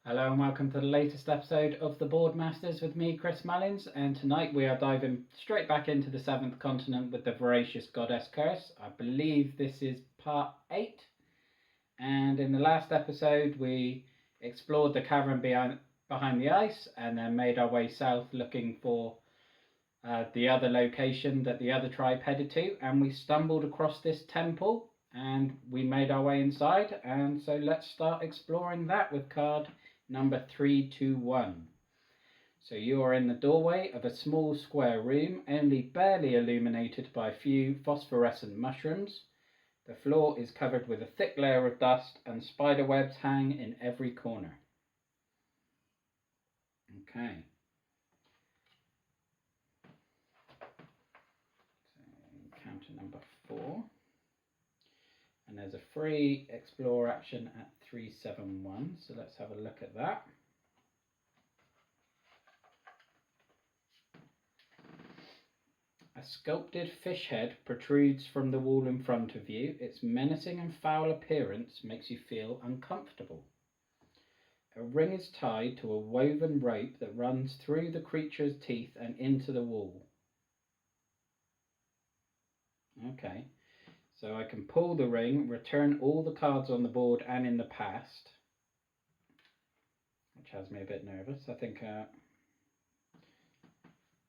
Hello and welcome to the latest episode of the Boardmasters with me, Chris Mullins, and tonight we are diving straight back into the 7th continent with the Voracious Goddess curse. I believe this is part 8, and in the last episode we explored the cavern behind the ice and then made our way south looking for the other location that the other tribe headed to, and we stumbled across this temple and we made our way inside, and so let's start exploring that with card number 321. So you are in the doorway of a small square room, only barely illuminated by a few phosphorescent mushrooms. The floor is covered with a thick layer of dust and spider webs hang in every corner. Okay. So encounter number 4. And there's a free explore action at 371, so let's have a look at that. A sculpted fish head protrudes from the wall in front of you. Its menacing and foul appearance makes you feel uncomfortable. A ring is tied to a woven rope that runs through the creature's teeth and into the wall. Okay. So I can pull the ring, return all the cards on the board and in the past, which has me a bit nervous. I think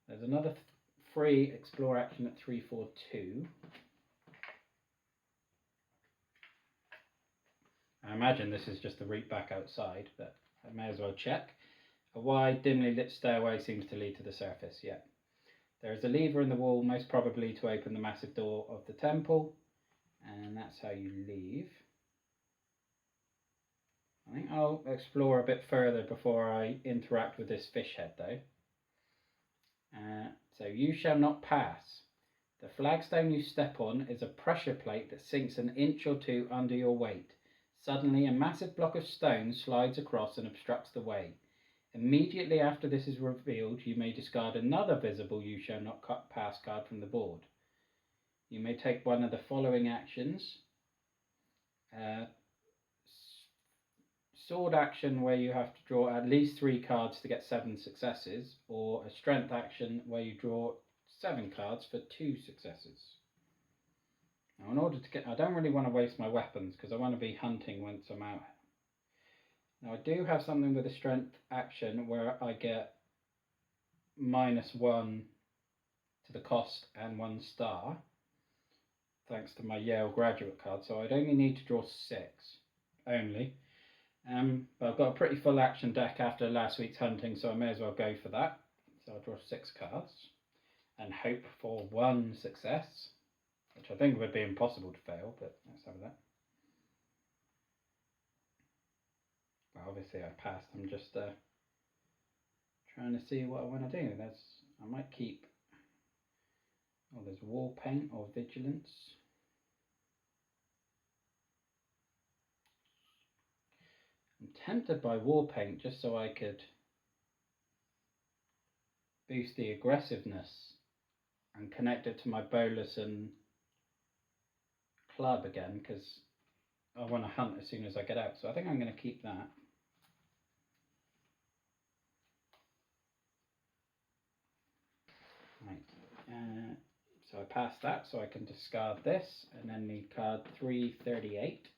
there's another free explore action at 342. I imagine this is just the route back outside, but I may as well check. A wide, dimly lit stairway seems to lead to the surface, yeah. There is a lever in the wall, most probably to open the massive door of the temple. And that's how you leave. I think I'll explore a bit further before I interact with this fish head though. So you shall not pass. The flagstone you step on is a pressure plate that sinks an inch or two under your weight. Suddenly a massive block of stone slides across and obstructs the way. Immediately after this is revealed, you may discard another visible you shall not pass card from the board. You may take one of the following actions. Sword action where you have to draw at least 3 cards to get 7 successes, or a strength action where you draw 7 cards for 2 successes. Now in order to get, I don't really want to waste my weapons because I want to be hunting once I'm out. Now I do have something with a strength action where I get -1 to the cost and 1 star. Thanks to my Yale graduate card, so I'd only need to draw 6 only. But I've got a pretty full action deck after last week's hunting, so I may as well go for that. So I'll draw 6 cards and hope for 1 success, which I think would be impossible to fail, but let's have that. Well, obviously I passed. I'm just trying to see what I want to do. I might keep. Oh, there's war paint or vigilance. I'm tempted by war paint just so I could boost the aggressiveness and connect it to my bolus and club again, because I want to hunt as soon as I get out. So I think I'm going to keep that. Right. So I passed that, so I can discard this and then need card 338.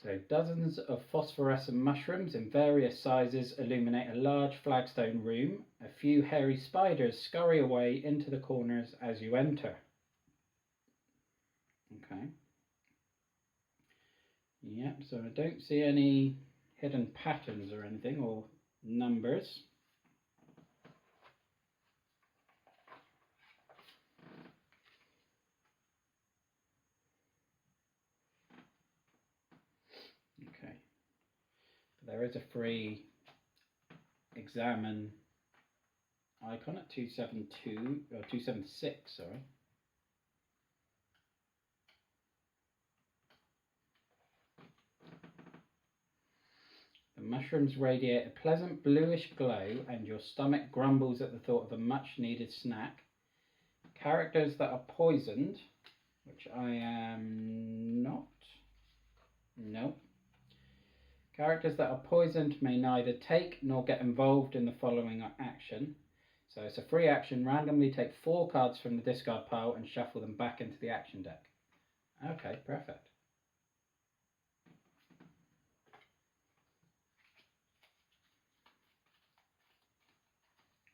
So dozens of phosphorescent mushrooms in various sizes illuminate a large flagstone room. A few hairy spiders scurry away into the corners as you enter. Okay. Yep, so I don't see any hidden patterns or anything, or numbers. Okay. There is a free examine icon at 272 or 276, sorry. The mushrooms radiate a pleasant bluish glow and your stomach grumbles at the thought of a much needed snack. Characters that are poisoned, which I am not. Characters that are poisoned may neither take nor get involved in the following action. So it's a free action. Randomly take 4 cards from the discard pile and shuffle them back into the action deck. Okay, perfect.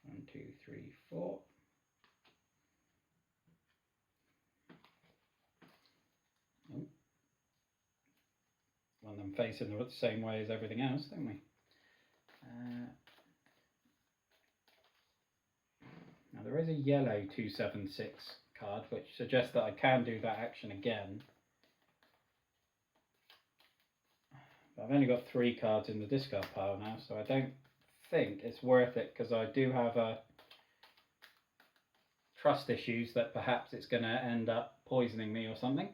One, two, three, four. Oh. Want them facing the same way as everything else, don't we? Now there is a yellow 276 card, which suggests that I can do that action again. But I've only got 3 cards in the discard pile now, so I don't think it's worth it, because I do have trust issues that perhaps it's going to end up poisoning me or something.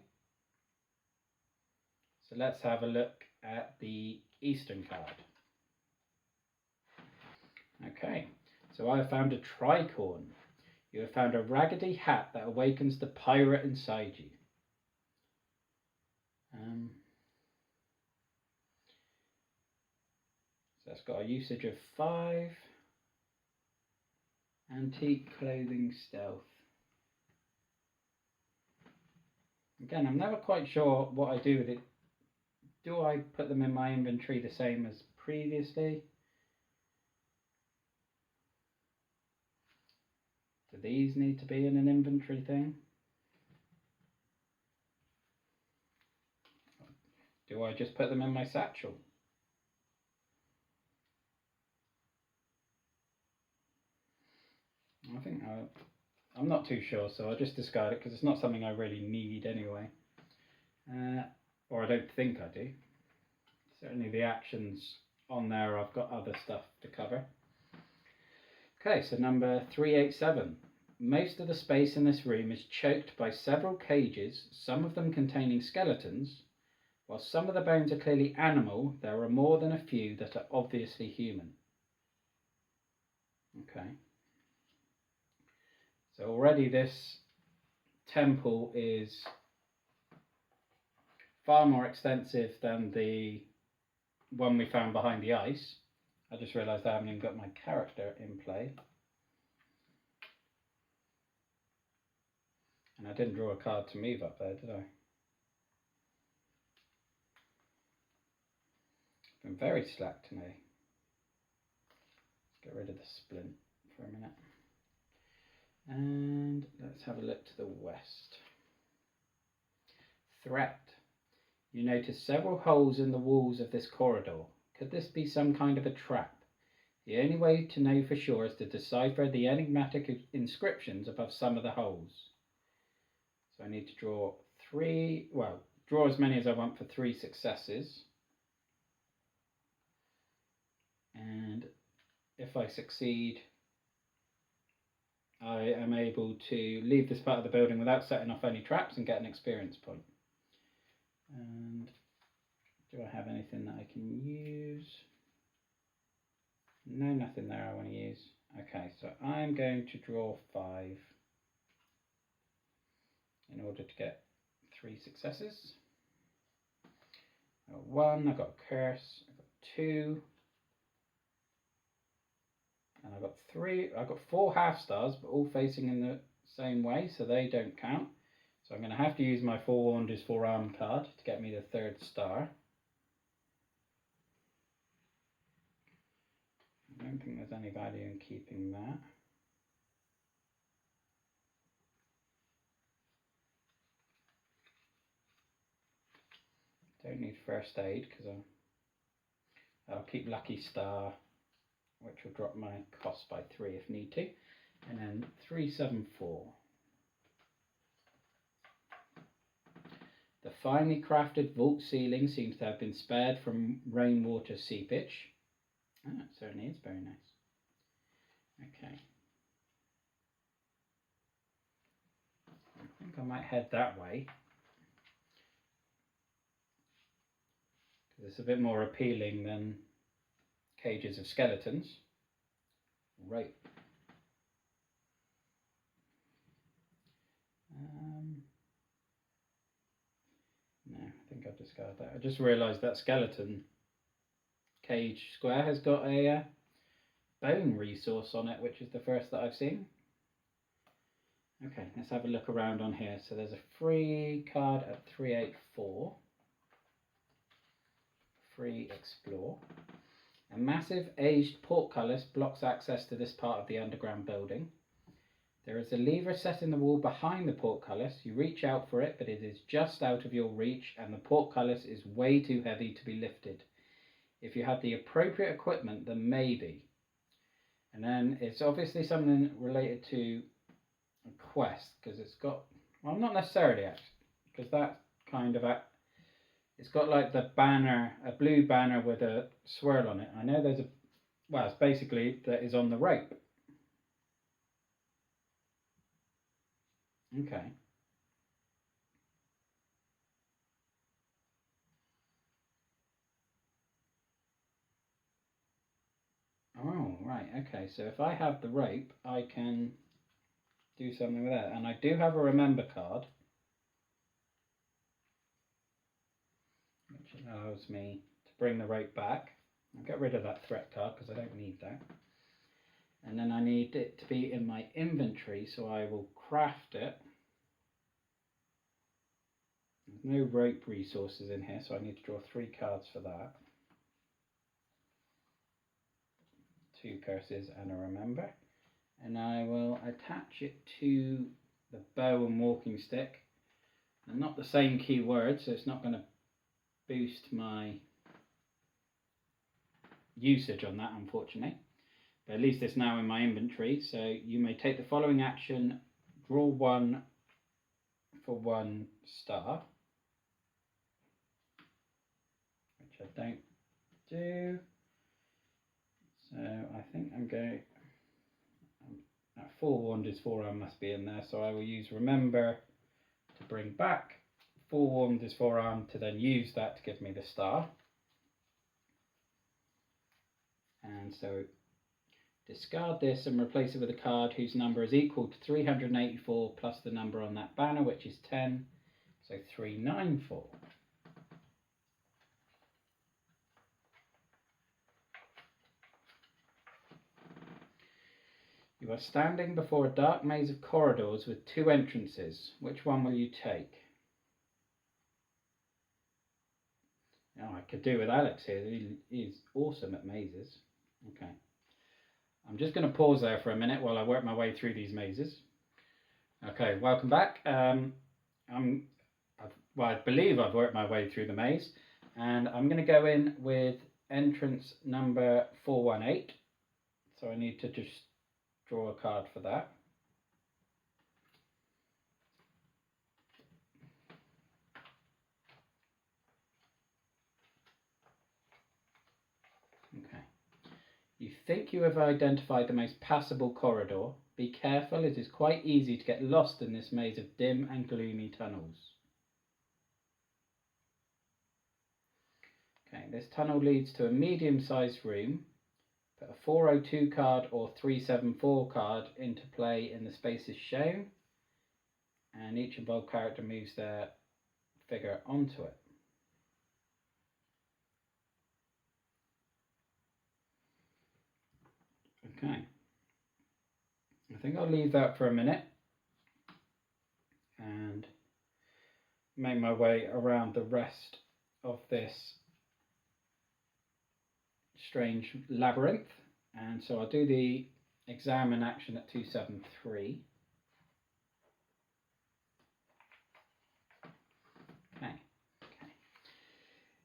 So let's have a look at the Eastern card. Okay, so I have found a tricorn. You have found a raggedy hat that awakens the pirate inside you. So that's got a usage of 5. Antique clothing stealth. Again, I'm never quite sure what I do with it. Do I put them in my inventory the same as previously? Do these need to be in an inventory thing? Do I just put them in my satchel? I think I'm not too sure, so I'll just discard it because it's not something I really need anyway. Or I don't think I do. Certainly the actions on there, I've got other stuff to cover. Okay, so number 387. Most of the space in this room is choked by several cages, some of them containing skeletons. While some of the bones are clearly animal, there are more than a few that are obviously human. Okay. So already this temple is far more extensive than the one we found behind the ice. I just realised I haven't even got my character in play. And I didn't draw a card to move up there, did I? I've been very slack today. Let's get rid of the splint for a minute. And let's have a look to the west. Threat. You notice several holes in the walls of this corridor. Could this be some kind of a trap? The only way to know for sure is to decipher the enigmatic inscriptions above some of the holes. So I need to draw 3, well, draw as many as I want for 3 successes. And if I succeed, I am able to leave this part of the building without setting off any traps and get an experience point. And do I have anything that I can use? No, nothing there I want to use. Okay, so I'm going to draw 5 in order to get 3 successes. I got 1, I got a curse, I got 2, and I got 3. I got 4 half stars, but all facing in the same way, so they don't count. So I'm going to have to use my Forewarned is Forearmed card to get me the 3rd star. I don't think there's any value in keeping that. Don't need first aid because I'll keep Lucky Star, which will drop my cost by 3 if need to. And then 374. The finely crafted vault ceiling seems to have been spared from rainwater seepage. Oh, it certainly is very nice. Okay. I think I might head that way. Because it's a bit more appealing than cages of skeletons. Right. No, I think I'll discard that. I just realised that skeleton cage square has got a bone resource on it, which is the first that I've seen. Okay, let's have a look around on here. So there's a free card at 384. Free explore. A massive aged portcullis blocks access to this part of the underground building. There is a lever set in the wall behind the portcullis. You reach out for it, but it is just out of your reach, and the portcullis is way too heavy to be lifted. If you had the appropriate equipment, then maybe. And then it's obviously something related to a quest, because it's got, well, not necessarily actually, because that kind of it's got like the banner, a blue banner with a swirl on it. I know there's a, well, it's basically that is on the rope. Okay. Oh, right, okay. So if I have the rope, I can do something with that. And I do have a remember card, which allows me to bring the rope back. I'll get rid of that threat card because I don't need that. And then I need it to be in my inventory, so I will craft it. There's no rope resources in here, so I need to draw 3 cards for that. 2 curses and a remember. And I will attach it to the bow and walking stick. And not the same keyword, so it's not going to boost my usage on that, unfortunately. But at least it's now in my inventory. So you may take the following action: draw 1 for 1 star, which I don't do. So I think I'm going, that forewarned is forearm must be in there, so I will use remember to bring back. Forewarned is forearm to then use that to give me the star. And so discard this and replace it with a card whose number is equal to 384 plus the number on that banner, which is 10, so 394. You are standing before a dark maze of corridors with 2 entrances. Which one will you take? Oh, I could do with Alex here. He's awesome at mazes. Okay. I'm just going to pause there for a minute while I work my way through these mazes. Okay, welcome back. I believe I've worked my way through the maze, and I'm going to go in with entrance number 418. So I need to just draw a card for that. Okay. You think you have identified the most passable corridor. Be careful, it is quite easy to get lost in this maze of dim and gloomy tunnels. Okay, this tunnel leads to a medium-sized room. Put a 402 card or 374 card into play in the spaces shown, and each involved character moves their figure onto it. Okay, I think I'll leave that for a minute and make my way around the rest of this strange labyrinth. And so I'll do the examine action at 273. Okay.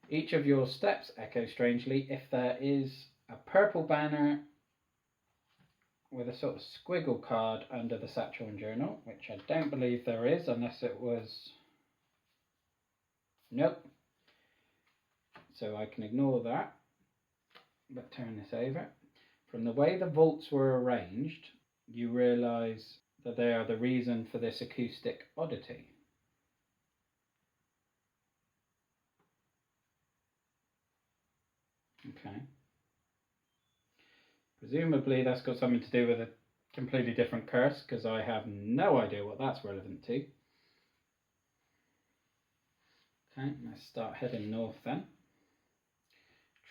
Each of your steps echo strangely. If there is a purple banner with a sort of squiggle card under the satchel and journal, which I don't believe there is, unless it was... Nope. So I can ignore that, but turn this over. From the way the vaults were arranged, you realise that they are the reason for this acoustic oddity. Okay. Presumably that's got something to do with a completely different curse, because I have no idea what that's relevant to. Okay, let's start heading north then.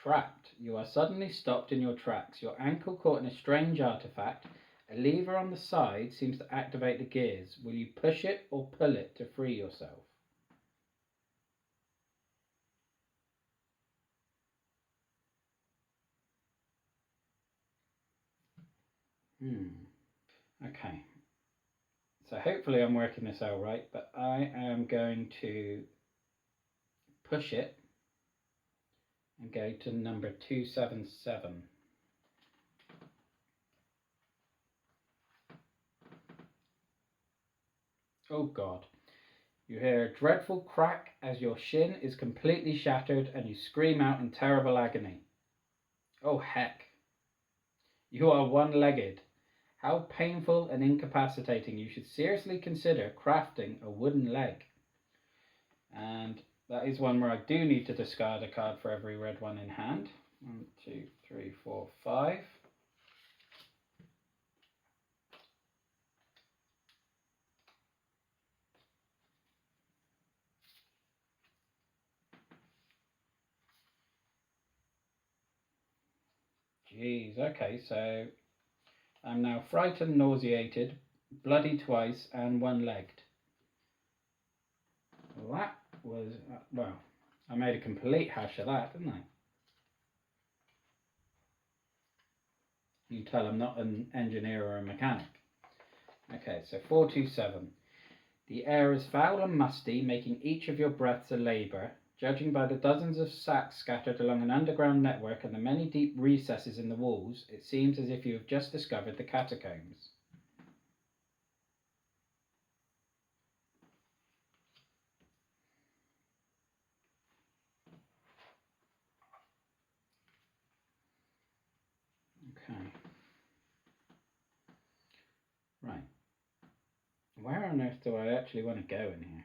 Trapped. You are suddenly stopped in your tracks. Your ankle caught in a strange artifact. A lever on the side seems to activate the gears. Will you push it or pull it to free yourself? Okay. So hopefully I'm working this out right, but I am going to push it and go to number 277. Oh God. You hear a dreadful crack as your shin is completely shattered and you scream out in terrible agony. Oh heck. You are one-legged. How painful and incapacitating. You should seriously consider crafting a wooden leg. And that is one where I do need to discard a card for every red one in hand. 1, 2, 3, 4, 5. Jeez, okay, so I'm now frightened, nauseated, bloody twice, and one-legged. Well, that was, well, I made a complete hash of that, didn't I? You can tell I'm not an engineer or a mechanic. Okay, so 427. The air is foul and musty, making each of your breaths a labour. Judging by the dozens of sacks scattered along an underground network and the many deep recesses in the walls, it seems as if you have just discovered the catacombs. Okay. Right. Where on earth do I actually want to go in here?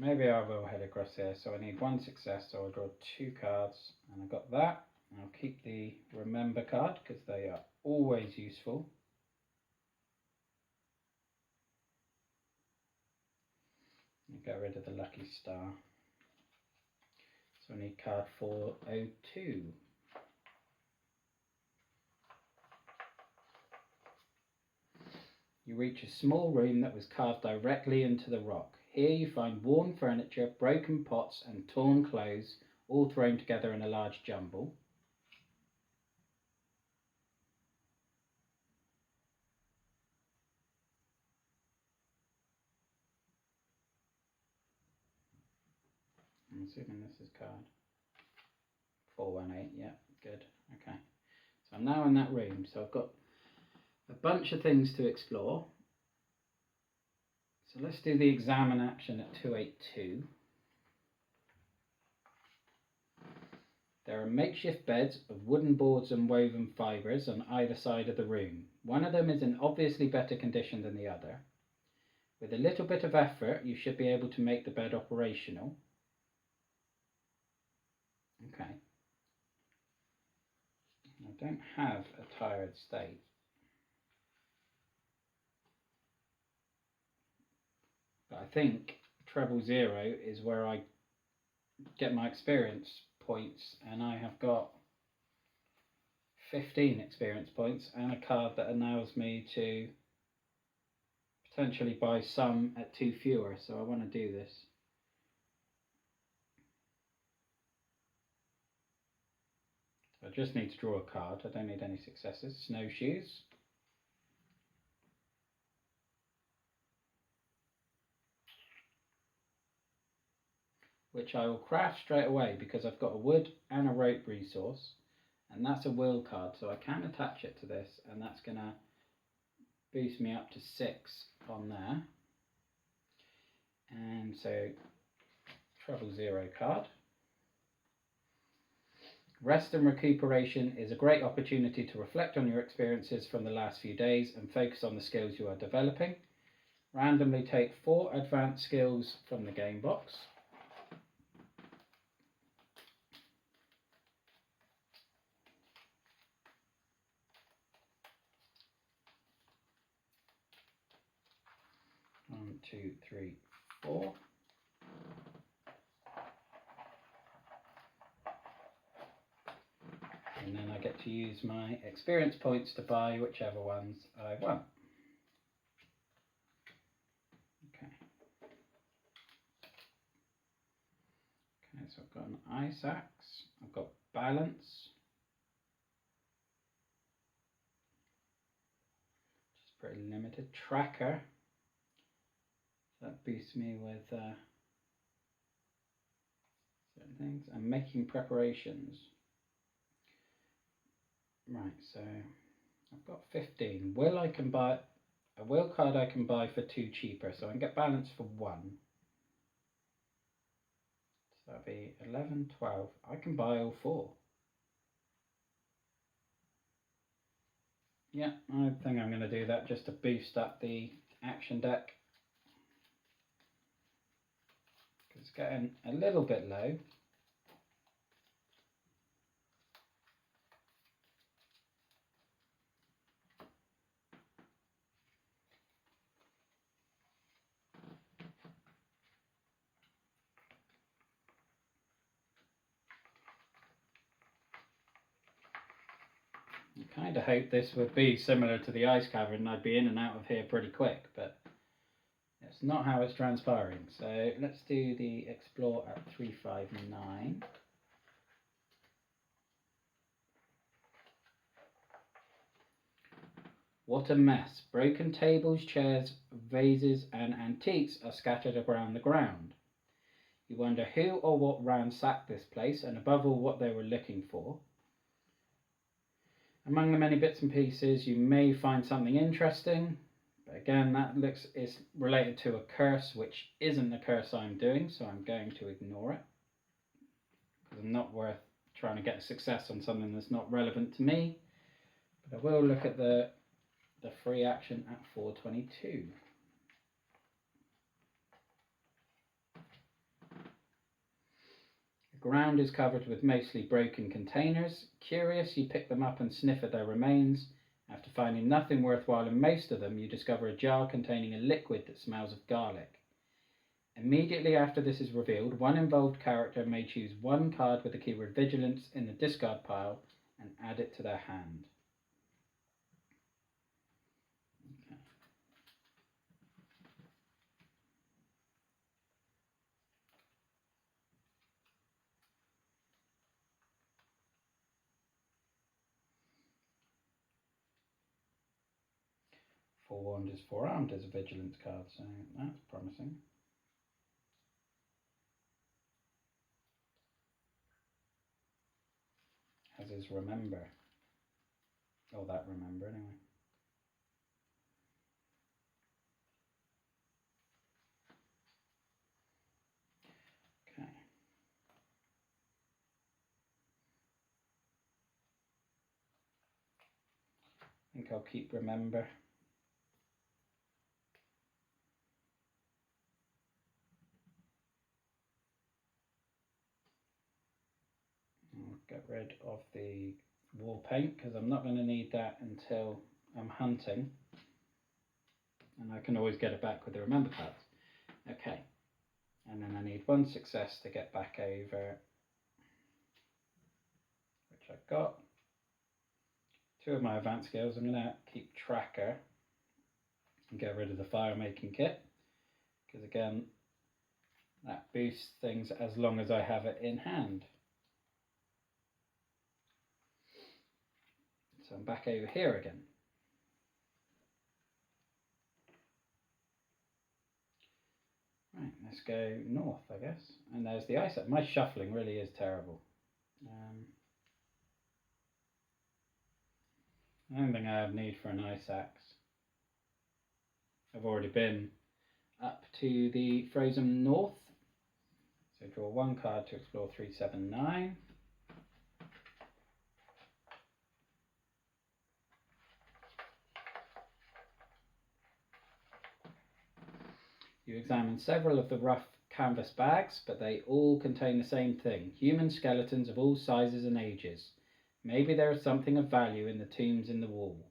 Maybe I will head across here. So I need one success, so I'll draw 2 cards. And I got that. I'll keep the remember card because they are always useful. I'll get rid of the lucky star. So I need card 402. You reach a small room that was carved directly into the rock. Here you find worn furniture, broken pots and torn clothes, all thrown together in a large jumble. I'm assuming this is card 418, yeah, good, okay. So I'm now in that room, so I've got a bunch of things to explore. So let's do the examine action at 282. There are makeshift beds of wooden boards and woven fibres on either side of the room. One of them is in obviously better condition than the other. With a little bit of effort, you should be able to make the bed operational. Okay. I don't have a tired state. But I think treble 0 is where I get my experience points, and I have got 15 experience points and a card that allows me to potentially buy some at 2 fewer, so I want to do this. I just need to draw a card, I don't need any successes. Snowshoes. Which I will craft straight away because I've got a wood and a rope resource, and that's a will card, so I can attach it to this, and that's going to boost me up to 6 on there. And so treble 0 card. Rest and recuperation is a great opportunity to reflect on your experiences from the last few days and focus on the skills you are developing. Randomly take 4 advanced skills from the game box. One, two, three, 4. And then I get to use my experience points to buy whichever ones I want. Okay, so I've got an ice axe, I've got balance, which is pretty limited, tracker, so that boosts me with certain things, and making preparations. Right, so I've got 15. Will I can buy a will card I can buy for 2 cheaper, so I can get balance for 1. So that'll be 11, 12. I can buy all 4. Yeah, I think I'm going to do that just to boost up the action deck. Because it's getting a little bit low. I kind of hope this would be similar to the ice cavern and I'd be in and out of here pretty quick, but it's not how it's transpiring. So let's do the explore at 359. What a mess. Broken tables, chairs, vases and antiques are scattered around the ground. You wonder who or what ransacked this place, and above all what they were looking for. Among the many bits and pieces you may find something interesting, but again that is related to a curse which isn't the curse I'm doing, so I'm going to ignore it. Because I'm not worth trying to get a success on something that's not relevant to me. But I will look at the free action at 422. The ground is covered with mostly broken containers. Curious, you pick them up and sniff at their remains. After finding nothing worthwhile in most of them, you discover a jar containing a liquid that smells of garlic. Immediately after this is revealed, one involved character may choose one card with the keyword Vigilance in the discard pile and add it to their hand. Okay. 4 wonders, 4 armed is a Vigilance card, so that's promising. As is Remember. Or that Remember, anyway. Okay. I think I'll keep Remember. I'll get rid of the wall paint because I'm not going to need that until I'm hunting. And I can always get it back with the Remember cards. Okay. And then I need 1 success to get back over, which I've got. 2 of my advanced skills. I'm going to keep Tracker and get rid of the fire making kit. Because again, that boosts things as long as I have it in hand. So I'm back over here again. Right, let's go north, I guess. And there's the ice. My shuffling really is terrible. I don't think I have need for an ice axe. I've already been up to the frozen north. So draw 1 card to explore 379. You examine several of the rough canvas bags, but they all contain the same thing: human skeletons of all sizes and ages. Maybe there is something of value in the tombs in the wall.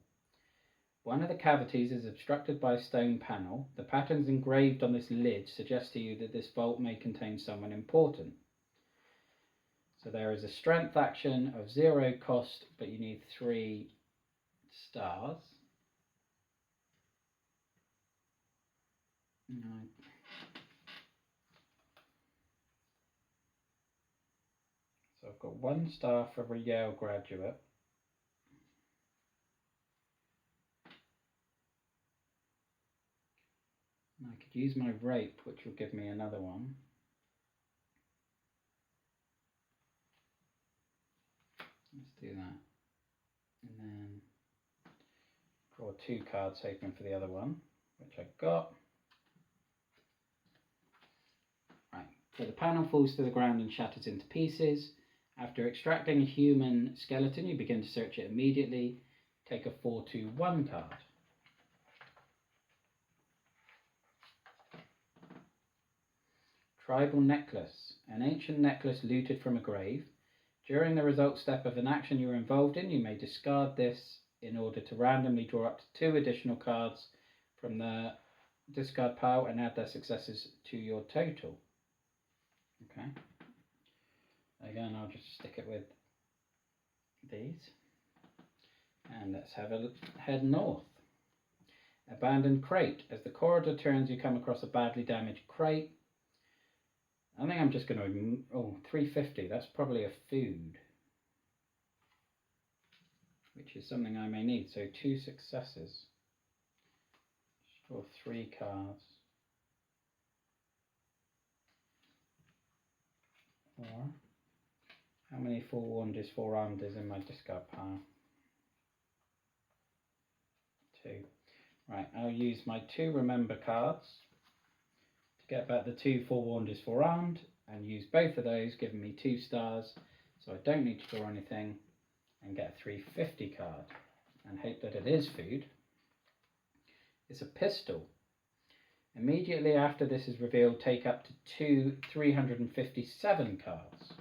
One of the cavities is obstructed by a stone panel. The patterns engraved on this lid suggest to you that this vault may contain someone important. So there is a strength action of 0 cost, but you need 3 stars. So I've got 1 star for a Yale graduate. I could use my rape, which will give me another one. Let's do that. And then draw 2 cards, hoping for the other one, which I got. Right, so the panel falls to the ground and shatters into pieces. After extracting a human skeleton, you begin to search it immediately. Take a 4-2-1 card. Tribal necklace, an ancient necklace looted from a grave. During the result step of an action you are involved in, you may discard this in order to randomly draw up to 2 additional cards from the discard pile and add their successes to your total. Okay. Again, I'll just stick it with these. And let's have a head north. Abandoned crate. As the corridor turns, you come across a badly damaged crate. I think I'm just going to, oh, 350, that's probably a food, which is something I may need. So 2 successes. Draw 3 cards. Or, how many forewarned is forearmed is in my discard pile? 2. Right, I'll use my 2 remember cards. Get back the 2 forewarned is forearmed and use both of those, giving me 2 stars, so I don't need to draw anything, and get a 350 card and hope that it is food. It's a pistol. Immediately after this is revealed, take up to 2 357 cards.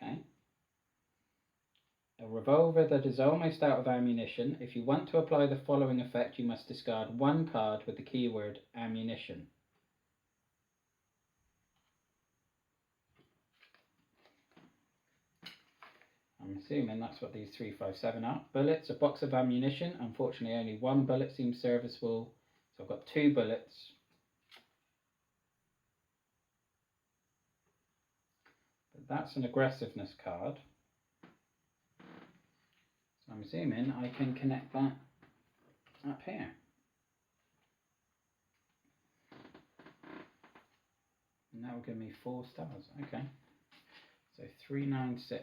Okay. A revolver that is almost out of ammunition. If you want to apply the following effect, you must discard 1 card with the keyword ammunition. I'm assuming that's what these 357 are. Bullets, a box of ammunition. Unfortunately, only 1 bullet seems serviceable, so I've got 2 bullets. But that's an aggressiveness card. I'm assuming I can connect that up here. And that will give me 4 stars. Okay. So 396.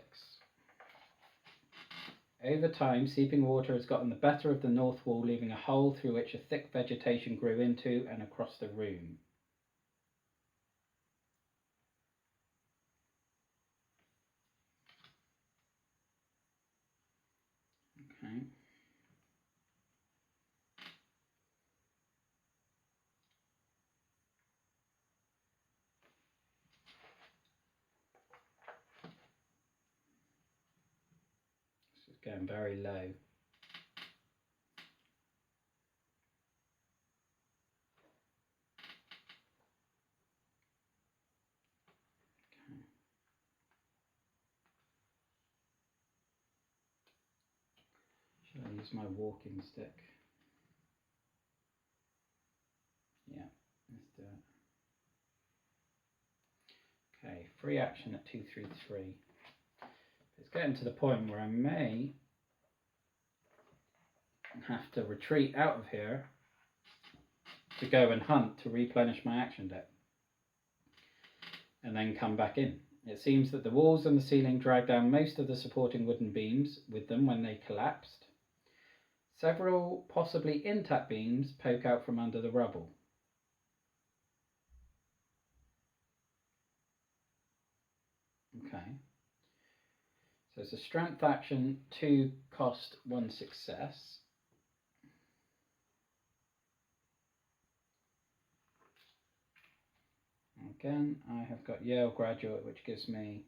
Over time, seeping water has gotten the better of the north wall, leaving a hole through which a thick vegetation grew into and across the room. Okay. This is going very low. Okay. Should I use my walking stick? Yeah, let's do it. Okay, free action at 233. It's getting to the point where I may have to retreat out of here to go and hunt to replenish my action deck and then come back in. It seems that the walls and the ceiling dragged down most of the supporting wooden beams with them when they collapsed. Several possibly intact beams poke out from under the rubble. Okay. So it's a strength action, 2 cost, 1 success. Again, I have got Yale graduate, which gives me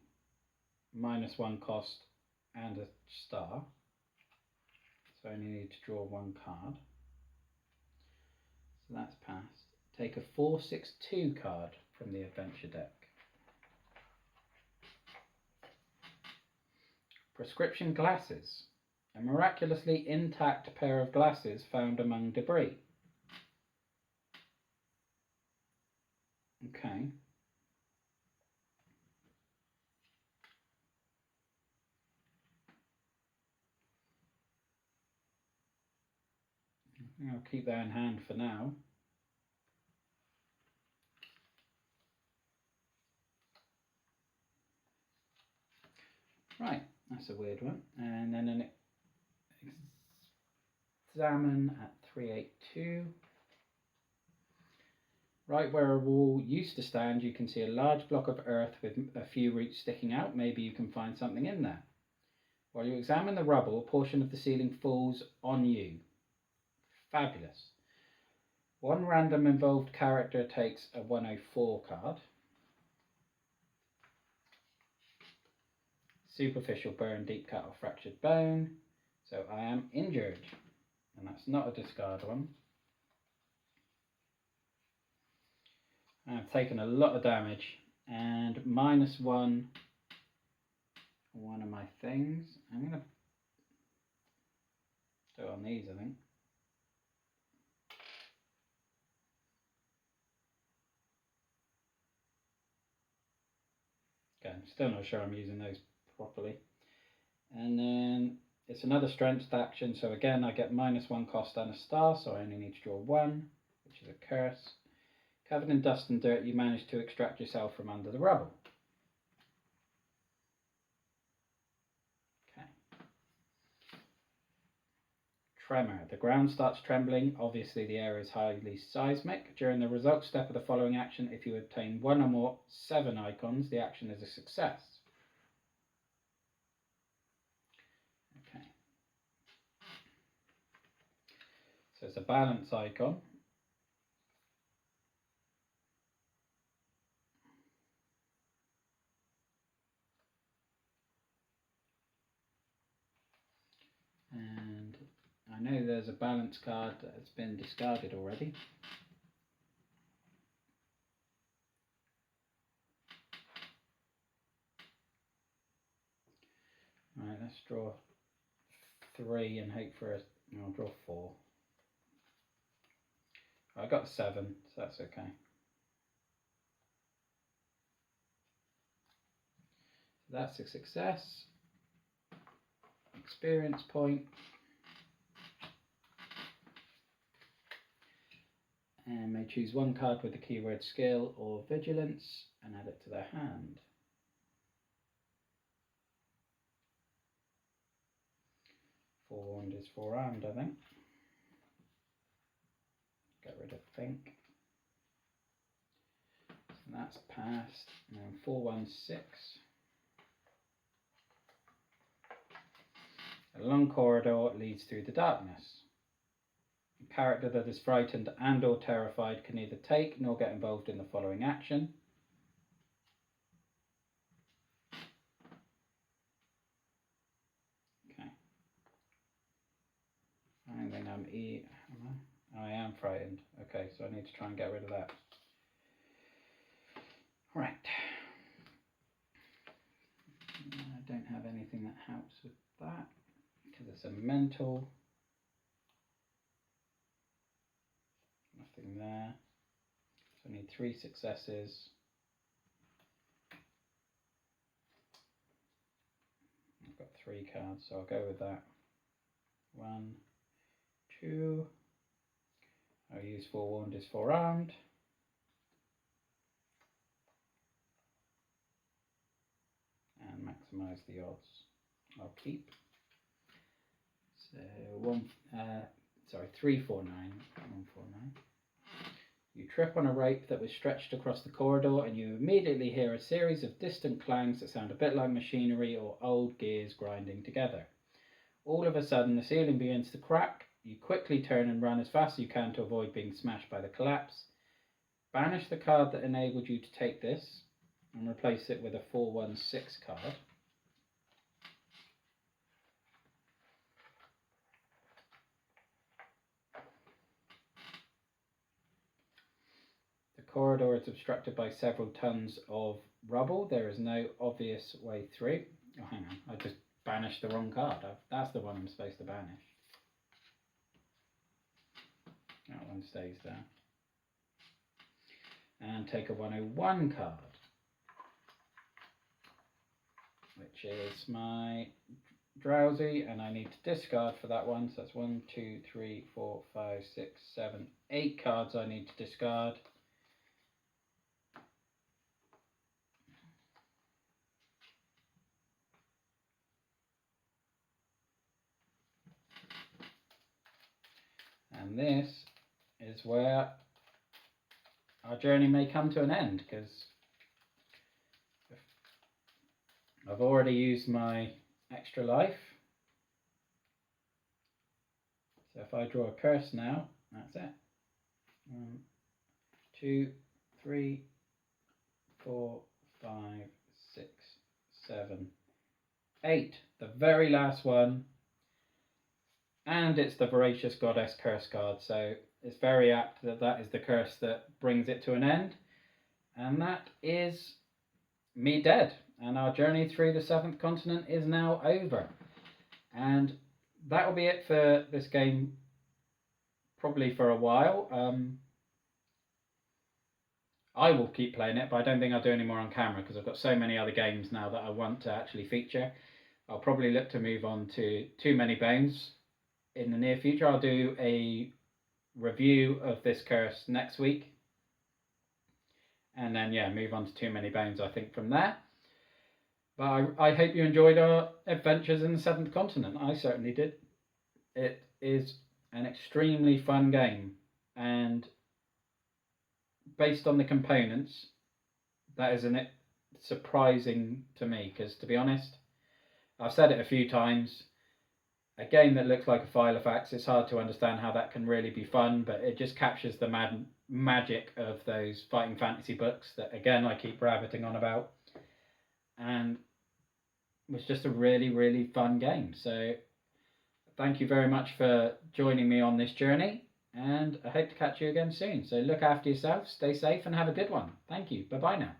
-1 cost and a star. So I only need to draw 1 card. So that's passed. Take a 4/6/2 card from the adventure deck. Prescription glasses. A miraculously intact pair of glasses found among debris. Okay. I'll keep that in hand for now. Right, that's a weird one. And then an examine at 382. Right where a wall used to stand, you can see a large block of earth with a few roots sticking out. Maybe you can find something in there. While you examine the rubble, a portion of the ceiling falls on you. Fabulous. One random involved character takes a 104 card. Superficial burn, deep cut or fractured bone. So I am injured. And that's not a discard one. I've taken a lot of damage. And -1 on one of my things. I'm going to do it on these, I think. Okay, I'm still not sure I'm using those properly. And then it's another strength action, so again I get -1 cost and a star, so I only need to draw 1, which is a curse. Covered in dust and dirt, you manage to extract yourself from under the rubble. Okay. Tremor. The ground starts trembling. Obviously the area is highly seismic. During the result step of the following action, if you obtain 1 or more 7 icons, the action is a success. Okay. So it's a balance icon. And I know there's a balance card that has been discarded already. Right, let's draw 3 and hope for I'll draw 4. I got 7, so that's okay. So that's a success. Experience point. And may choose 1 card with the keyword skill or vigilance and add it to their hand. Forewarned is forearmed, I think. Get rid of think. So that's passed. And then 416. A long corridor leads through the darkness. A character that is frightened and or terrified can neither take nor get involved in the following action. Okay. I think I am frightened. Okay, so I need to try and get rid of that. Right. I don't have anything that helps with that because it's a mental. Nothing there. So I need 3 successes. I've got 3 cards, so I'll go with that. 1, 2. I'll use forewarned is forearmed. And maximise the odds. I'll keep. So 349. 149. You trip on a rope that was stretched across the corridor and you immediately hear a series of distant clangs that sound a bit like machinery or old gears grinding together. All of a sudden the ceiling begins to crack. You quickly turn and run as fast as you can to avoid being smashed by the collapse. Banish the card that enabled you to take this and replace it with a 416 card. corridor is obstructed by several tons of rubble. There is no obvious way through. Oh, hang on. I just banished the wrong card. That's the one I'm supposed to banish. That one stays there. And take a 101 card, which is my Drowsy, and I need to discard for that one. So that's 1, 2, 3, 4, 5, 6, 7, 8 cards I need to discard. And this is where our journey may come to an end, because I've already used my extra life. So if I draw a curse now, that's it. 1, 2, 3, 4, 5, 6, 7, 8. The very last one. And it's the Voracious Goddess curse card, so it's very apt that that is the curse that brings it to an end. And that is me dead. And our journey through the 7th continent is now over. And that will be it for this game, probably for a while. I will keep playing it, but I don't think I'll do any more on camera because I've got so many other games now that I want to actually feature. I'll probably look to move on to Too Many Bones in the near future. I'll do a review of this curse next week. And then, yeah, move on to Too Many Bones, I think, from there. But I hope you enjoyed our adventures in the 7th continent. I certainly did. It is an extremely fun game. And based on the components, that is surprising to me. Because, to be honest, I've said it a few times, a game that looks like a file of facts, it's hard to understand how that can really be fun, but it just captures the magic of those fighting fantasy books that, again, I keep rabbiting on about. And it was just a really, really fun game. So thank you very much for joining me on this journey, and I hope to catch you again soon. So look after yourself, stay safe, and have a good one. Thank you. Bye-bye now.